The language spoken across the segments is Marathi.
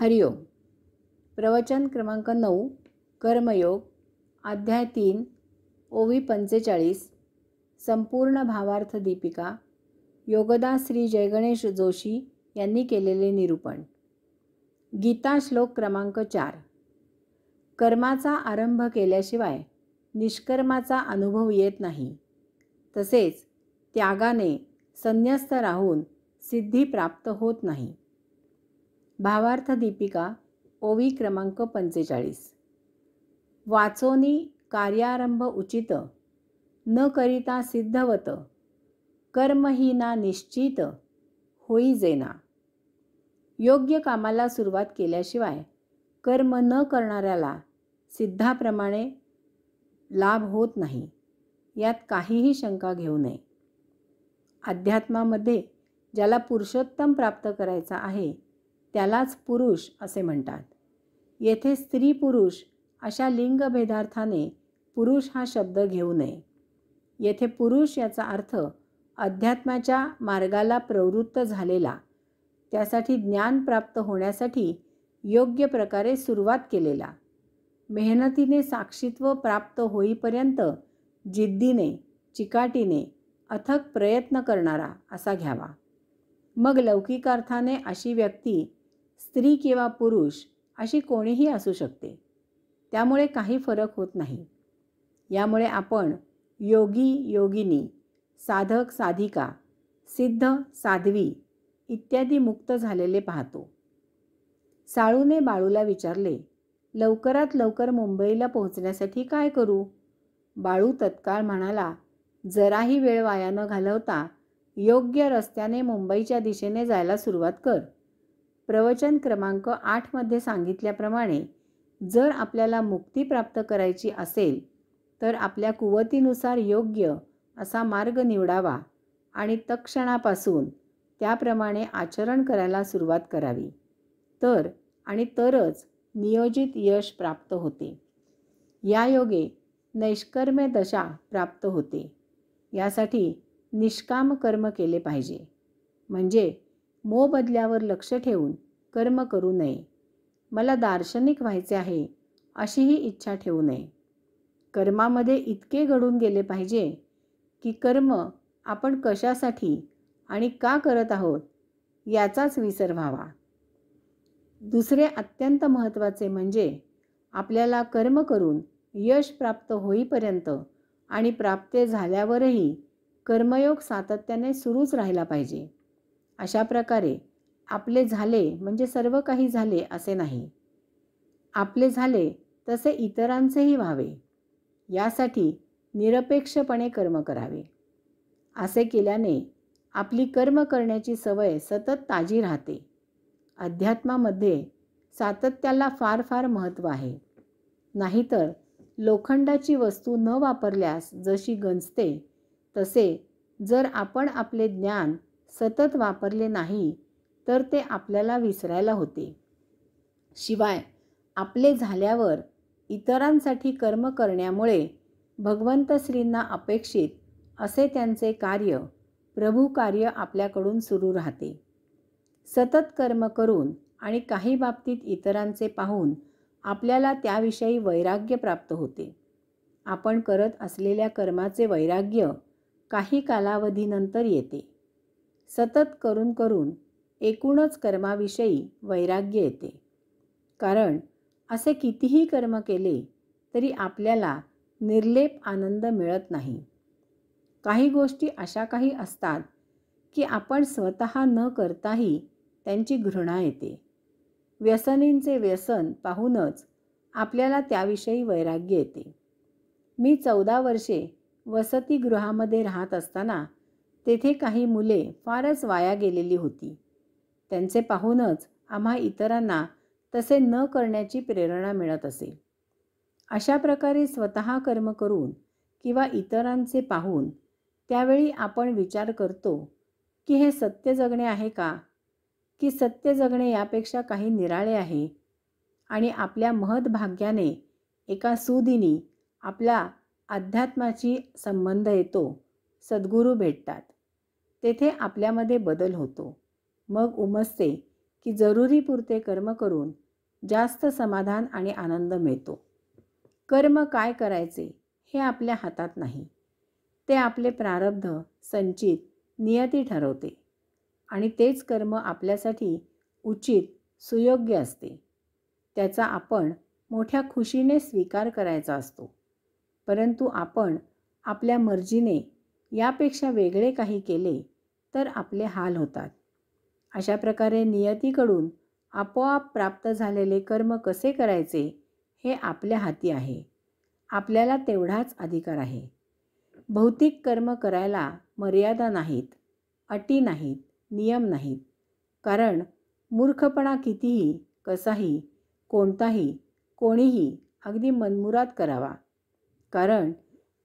हरिओम. प्रवचन क्रमांक 9, कर्मयोग, अध्याय 3, ओवी 45, संपूर्ण भावार्थ दीपिका, योगदास श्री जयगणेश जोशी यांनी केलेले निरूपण. गीता श्लोक क्रमांक 4. कर्माचा आरंभ केल्याशिवाय निष्कर्माचा अनुभव येत नाही. तसेच त्यागाने संन्यस्त राहून सिद्धी प्राप्त होत नाही. भावार्थ दीपिका, ओवी क्रमांक 45. वाचोनी कार्यारंभ उचित, न करिता सिद्धवत, कर्महीना निश्चित, होई जेना. योग्य कामाला सुरुवात केल्याशिवाय कर्म न करणाऱ्याला सिद्धाप्रमाणे लाभ होत नाही, यात काहीही शंका घेऊ नये. अध्यात्मामध्ये ज्याला पुरुषोत्तम प्राप्त करायचा आहे त्यालाच पुरुष असे म्हणतात. येथे स्त्री पुरुष अशा लिंगभेदार्थाने पुरुष हा शब्द घेऊ नये. येथे पुरुष याचा अर्थ अध्यात्माच्या मार्गाला प्रवृत्त झालेला, त्यासाठी ज्ञान प्राप्त होण्यासाठी योग्य प्रकारे सुरुवात केलेला, मेहनतीने साक्षीत्व प्राप्त होईपर्यंत जिद्दीने चिकाटीने अथक प्रयत्न करणारा असा घ्यावा. मग लौकिक अर्थाने अशी व्यक्ती स्त्री किंवा पुरुष अशी कोणीही असू शकते, त्यामुळे काही फरक होत नाही. यामुळे आपण योगी योगिनी, साधक साधिका, सिद्ध साध्वी इत्यादी मुक्त झालेले पाहतो. साळूने बाळूला विचारले, लवकरात लवकर मुंबईला पोहोचण्यासाठी काय करू? बाळू तत्काळ म्हणाला, जराही वेळ वाया न घालवता योग्य रस्त्याने मुंबईच्या दिशेने जायला सुरुवात कर. प्रवचन क्रमांक 8 मध्ये सांगितल्याप्रमाणे जर आपल्याला मुक्ती प्राप्त करायची असेल तर आपल्या कुवतीनुसार योग्य असा मार्ग निवडावा आणि तत्क्षणापासून त्याप्रमाणे आचरण करायला सुरुवात करावी. तरच नियोजित यश प्राप्त होते. या योगे नैष्कर्म्य दशा प्राप्त होते. यासाठी निष्काम कर्म केले पाहिजे. म्हणजे मोबदल्यावर लक्ष ठेवून कर्म करू नये. मला दार्शनिक व्हायचे आहे अशीही इच्छा ठेवू नये. कर्मामध्ये इतके घडून गेले पाहिजे की कर्म आपण कशासाठी आणि का करत आहोत याचाच विसर व्हावा. दुसरे अत्यंत महत्त्वाचे म्हणजे आपल्याला कर्म करून यश प्राप्त होईपर्यंत आणि प्राप्त झाल्यावरही कर्मयोग सातत्याने सुरूच राहिला पाहिजे. अशा प्रकारे आपले झाले म्हणजे सर्व काही झाले असे नाही. आपले झाले तसे इतरांचेही व्हावे यासाठी निरपेक्षपणे कर्म करावे. असे केल्याने आपली कर्म करण्याची सवय सतत ताजी राहते. अध्यात्मामध्ये सातत्याला फार फार महत्त्व आहे. नाहीतर लोखंडाची वस्तू न वापरल्यास जशी गंजते तसे जर आपण आपले ज्ञान सतत वापरले नाही तर ते आपल्याला विसरायला होते. शिवाय आपले झाल्यावर इतरांसाठी कर्म करण्यामुळे भगवंत श्रींना अपेक्षित असे त्यांचे कार्य, प्रभू कार्य आपल्याकडून सुरू राहते. सतत कर्म करून आणि काही बाबतीत इतरांचे पाहून आपल्याला त्याविषयी वैराग्य प्राप्त होते. आपण करत असलेल्या कर्माचे वैराग्य काही कालावधीनंतर येते. सतत करून करून एकूणच कर्माविषयी वैराग्य येते. कारण असे कितीही कर्म केले तरी आपल्याला निर्लेप आनंद मिळत नाही. काही गोष्टी अशा काही असतात की आपण स्वतः न करताही त्यांची घृणा येते. व्यसनींचे व्यसन पाहूनच आपल्याला त्याविषयी वैराग्य येते. मी 14 वर्षे वसतिगृहामध्ये राहत असताना तेथे काही मुले फारच वाया गेलेली होती. त्यांचे पाहूनच आम्हा इतरांना तसे न करण्याची प्रेरणा मिळत असे. अशा प्रकारे स्वतः कर्म करून किंवा इतरांचे पाहून त्यावेळी आपण विचार करतो की हे सत्य जगणे आहे का, की सत्य जगणे यापेक्षा काही निराळे आहे. आणि आपल्या महद्भाग्याने एका सुदिनी आपला अध्यात्माची संबंध येतो. सद्गुरू भेटतात. तेथे आपल्यामध्ये बदल होतो. मग उमजते की जरुरीपुरते कर्म करून जास्त समाधान आणि आनंद मिळतो. कर्म काय करायचे हे आपल्या हातात नाही. ते आपले प्रारब्ध, संचित, नियती ठरवते आणि तेच कर्म आपल्यासाठी उचित, सुयोग्य असते. त्याचा आपण मोठ्या खुशीने स्वीकार करायचा असतो. परंतु आपण आपल्या मर्जीने यापेक्षा वेगळे काही केले तर आपले हाल होतात. अशा प्रकारे नियतीकडून आपोआप प्राप्त झालेले कर्म कसे करायचे हे आपल्या हाती आहे. आपल्याला तेवढाच अधिकार आहे. भौतिक कर्म करायला मर्यादा नाहीत, अटी नाहीत, नियम नाहीत. कारण मूर्खपणा कितीही, कसाही, कोणताही, कोणीही अगदी मनमुराद करावा. कारण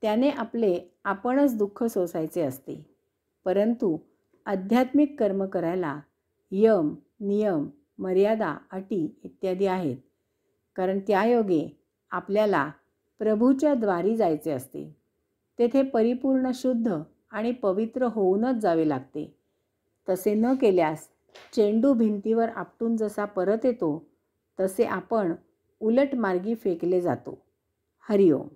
त्याने आपणच दुःख सोसायचे असते. परंतु आध्यात्मिक कर्म करायला यम, नियम, मर्यादा, अटी इत्यादी आहेत. कारण त्यायोगे आपल्याला प्रभूच्या द्वारी जायचे असते. तेथे परिपूर्ण शुद्ध आणि पवित्र होऊनच जावे लागते. तसे न केल्यास चेंडू भिंतीवर आपटून जसा परत येतो तसे आपण उलट मार्गी फेकले जातो. हरिओम.